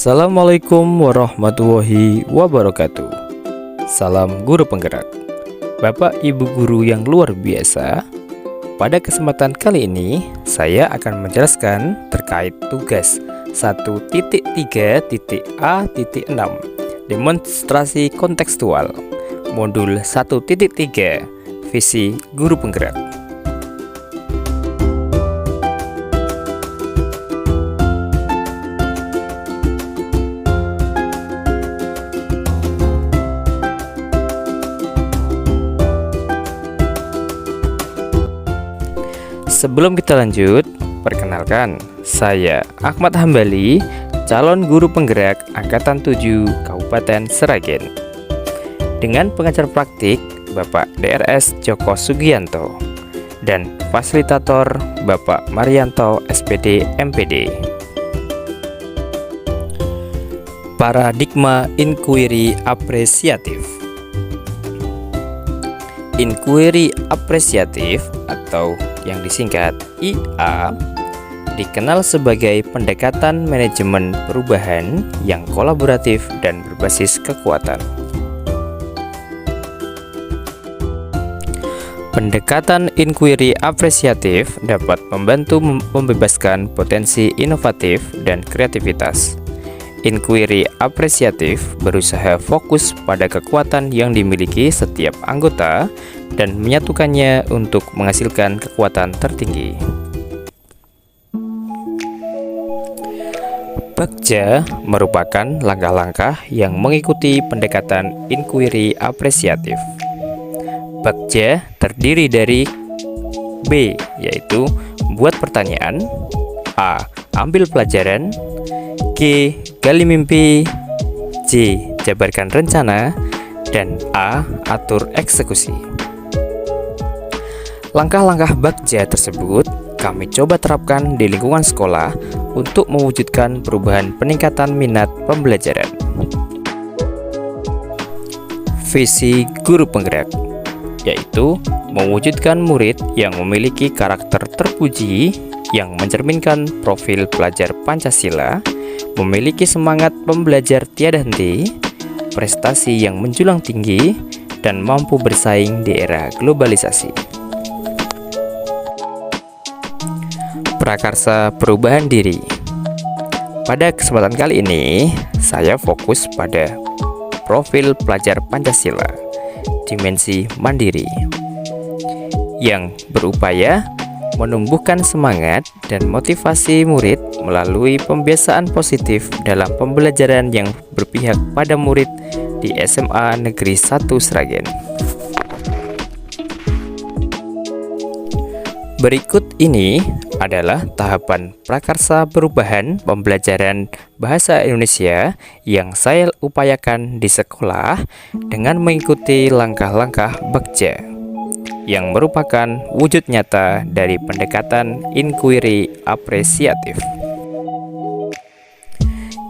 Assalamualaikum warahmatullahi wabarakatuh. Salam guru penggerak. Bapak Ibu guru yang luar biasa, pada kesempatan kali ini saya akan menjelaskan terkait tugas 1.3.A.6 demonstrasi kontekstual modul 1.3 visi guru penggerak. Sebelum kita lanjut, perkenalkan, saya Ahmad Hambali, calon guru penggerak Angkatan 7 Kabupaten Sragen. Dengan pengajar praktik Bapak DRS Joko Sugianto dan fasilitator Bapak Marianto SPD MPD. Paradigma inquiry apresiatif. Inquiry apresiatif atau yang disingkat IA dikenal sebagai pendekatan manajemen perubahan yang kolaboratif dan berbasis kekuatan. Pendekatan inquiry apresiatif dapat membantu membebaskan potensi inovatif dan kreativitas. Inquiry apresiatif berusaha fokus pada kekuatan yang dimiliki setiap anggota dan menyatukannya untuk menghasilkan kekuatan tertinggi. Bagja merupakan langkah-langkah yang mengikuti pendekatan inquiry apresiatif. Bagja terdiri dari B, yaitu buat pertanyaan, A, ambil pelajaran, G, gali mimpi, C, jabarkan rencana, dan A, atur eksekusi. Langkah-langkah Bagja tersebut kami coba terapkan di lingkungan sekolah untuk mewujudkan perubahan peningkatan minat pembelajaran. Visi guru penggerak, yaitu mewujudkan murid yang memiliki karakter terpuji yang mencerminkan profil pelajar Pancasila, memiliki semangat pembelajar tiada henti, prestasi yang menjulang tinggi, dan mampu bersaing di era globalisasi. Prakarsa perubahan diri. Pada kesempatan kali ini, saya fokus pada profil pelajar Pancasila, dimensi mandiri, yang berupaya menumbuhkan semangat dan motivasi murid melalui pembiasaan positif dalam pembelajaran yang berpihak pada murid di SMA Negeri 1 Sragen. Berikut ini adalah tahapan prakarsa perubahan pembelajaran bahasa Indonesia yang saya upayakan di sekolah dengan mengikuti langkah-langkah Bagja, yang merupakan wujud nyata dari pendekatan inquiry apresiatif.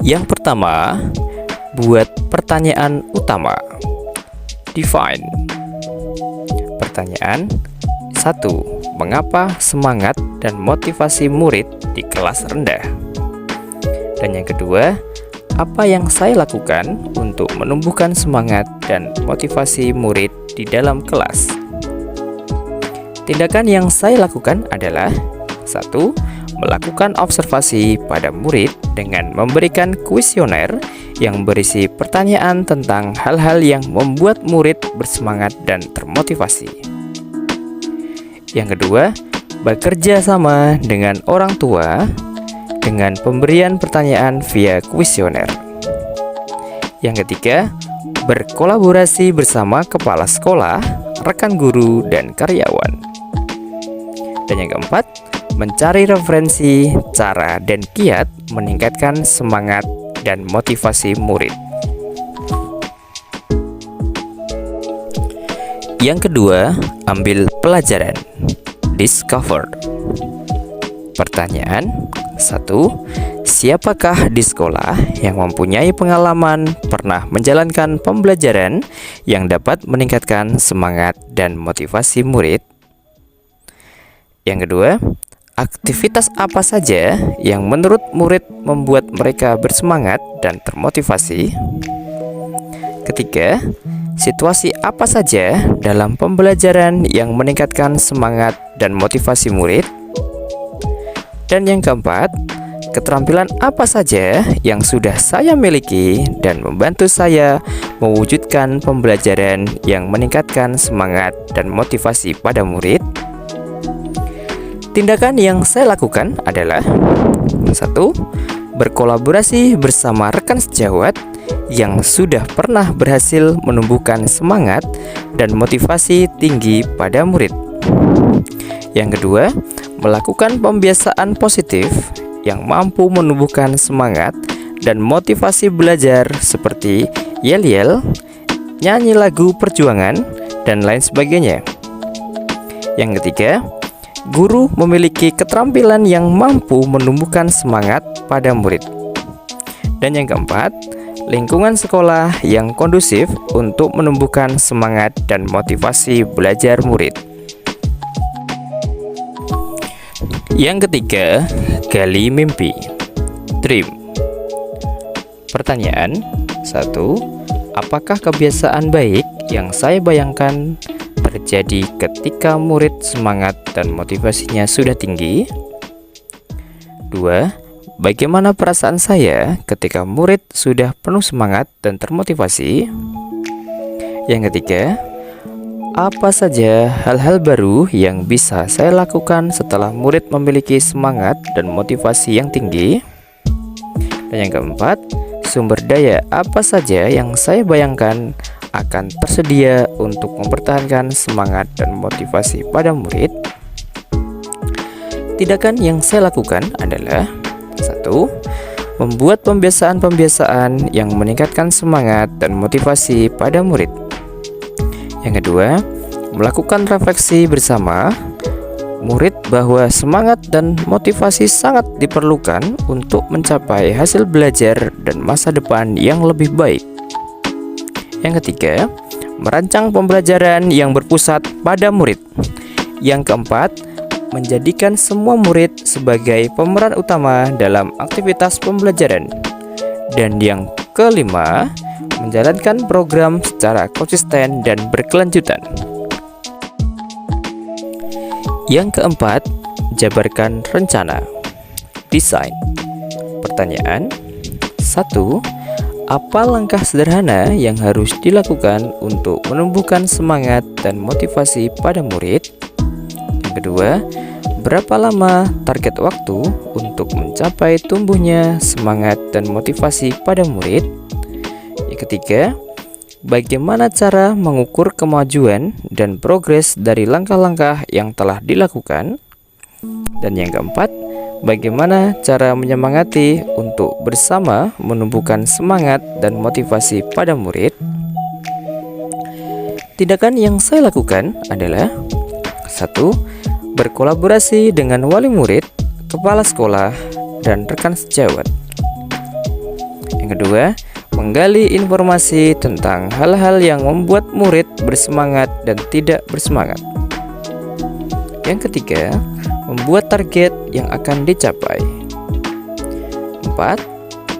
Yang pertama, buat pertanyaan utama. Define. Pertanyaan 1. Mengapa semangat dan motivasi murid di kelas rendah? Dan yang kedua, apa yang saya lakukan untuk menumbuhkan semangat dan motivasi murid di dalam kelas? Tindakan yang saya lakukan adalah 1. Melakukan observasi pada murid dengan memberikan kuesioner yang berisi pertanyaan tentang hal-hal yang membuat murid bersemangat dan termotivasi. Yang kedua, bekerja sama dengan orang tua dengan pemberian pertanyaan via kuesioner. Yang ketiga, berkolaborasi bersama kepala sekolah, rekan guru, dan karyawan. Dan yang keempat, mencari referensi, cara, dan kiat meningkatkan semangat dan motivasi murid. Yang kedua, ambil pelajaran. Discover. Pertanyaan 1. Siapakah di sekolah yang mempunyai pengalaman pernah menjalankan pembelajaran yang dapat meningkatkan semangat dan motivasi murid? Yang kedua, aktivitas apa saja yang menurut murid membuat mereka bersemangat dan termotivasi? Ketiga, situasi apa saja dalam pembelajaran yang meningkatkan semangat dan motivasi murid? Dan yang keempat, keterampilan apa saja yang sudah saya miliki dan membantu saya mewujudkan pembelajaran yang meningkatkan semangat dan motivasi pada murid? Tindakan yang saya lakukan adalah: 1. Berkolaborasi bersama rekan sejawat yang sudah pernah berhasil menumbuhkan semangat dan motivasi tinggi pada murid. Yang kedua, melakukan pembiasaan positif yang mampu menumbuhkan semangat dan motivasi belajar seperti yel-yel, nyanyi lagu perjuangan, dan lain sebagainya. Yang ketiga, guru memiliki keterampilan yang mampu menumbuhkan semangat pada murid. Dan yang keempat, lingkungan sekolah yang kondusif untuk menumbuhkan semangat dan motivasi belajar murid. Yang ketiga, gali mimpi. Dream. Pertanyaan 1. Apakah kebiasaan baik yang saya bayangkan terjadi ketika murid semangat dan motivasinya sudah tinggi? 2. Bagaimana perasaan saya ketika murid sudah penuh semangat dan termotivasi? Yang ketiga, apa saja hal-hal baru yang bisa saya lakukan setelah murid memiliki semangat dan motivasi yang tinggi? Dan yang keempat, sumber daya apa saja yang saya bayangkan akan tersedia untuk mempertahankan semangat dan motivasi pada murid? Tindakan yang saya lakukan adalah: 1. Membuat pembiasaan-pembiasaan yang meningkatkan semangat dan motivasi pada murid. Yang kedua, melakukan refleksi bersama murid bahwa semangat dan motivasi sangat diperlukan untuk mencapai hasil belajar dan masa depan yang lebih baik. Yang ketiga, merancang pembelajaran yang berpusat pada murid. Yang keempat, menjadikan semua murid sebagai pemeran utama dalam aktivitas pembelajaran. Dan yang kelima, menjalankan program secara konsisten dan berkelanjutan. Yang keempat, jabarkan rencana. Desain. Pertanyaan 1. Apa langkah sederhana yang harus dilakukan untuk menumbuhkan semangat dan motivasi pada murid? Yang kedua, berapa lama target waktu untuk mencapai tumbuhnya semangat dan motivasi pada murid? Yang ketiga, bagaimana cara mengukur kemajuan dan progres dari langkah-langkah yang telah dilakukan? Dan yang keempat, bagaimana cara menyemangati untuk bersama menumbuhkan semangat dan motivasi pada murid? Tindakan yang saya lakukan adalah: 1. Berkolaborasi dengan wali murid, kepala sekolah, dan rekan sejawat. Yang kedua, menggali informasi tentang hal-hal yang membuat murid bersemangat dan tidak bersemangat. Yang ketiga, membuat target yang akan dicapai. 4.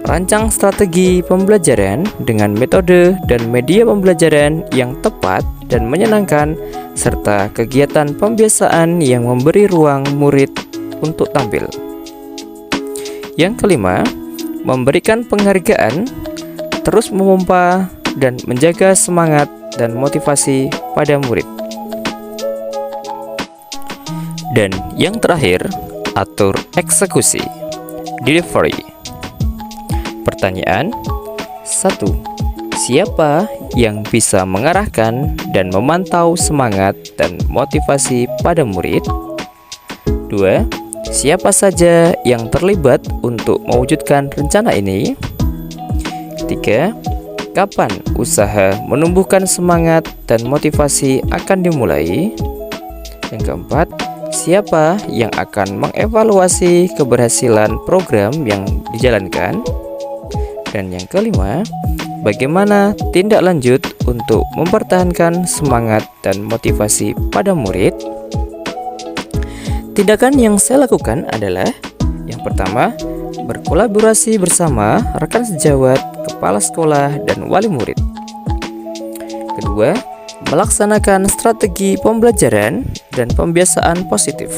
Rancang strategi pembelajaran dengan metode dan media pembelajaran yang tepat dan menyenangkan, serta kegiatan pembiasaan yang memberi ruang murid untuk tampil. Yang kelima, memberikan penghargaan, terus memompa dan menjaga semangat dan motivasi pada murid. Dan yang terakhir, atur eksekusi. Delivery. Pertanyaan 1. Siapa yang bisa mengarahkan dan memantau semangat dan motivasi pada murid? 2. Siapa saja yang terlibat untuk mewujudkan rencana ini? 3. Kapan usaha menumbuhkan semangat dan motivasi akan dimulai? Yang keempat, siapa yang akan mengevaluasi keberhasilan program yang dijalankan? Dan yang kelima, bagaimana tindak lanjut untuk mempertahankan semangat dan motivasi pada murid? Tindakan yang saya lakukan adalah yang pertama, berkolaborasi bersama rekan sejawat, kepala sekolah, dan wali murid. Kedua, melaksanakan strategi pembelajaran dan pembiasaan positif.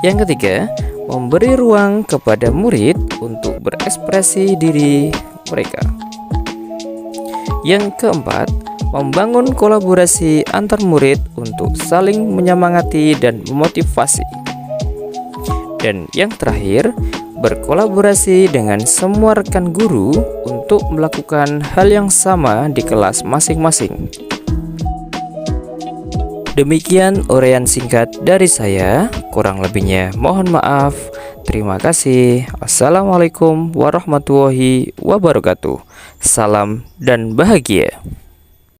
Yang ketiga, memberi ruang kepada murid untuk berekspresi diri mereka. Yang keempat, membangun kolaborasi antar murid untuk saling menyemangati dan memotivasi. Dan yang terakhir, berkolaborasi dengan semua rekan guru untuk melakukan hal yang sama di kelas masing-masing. Demikian uraian singkat dari saya, kurang lebihnya mohon maaf. Terima kasih. Assalamualaikum warahmatullahi wabarakatuh. Salam dan bahagia.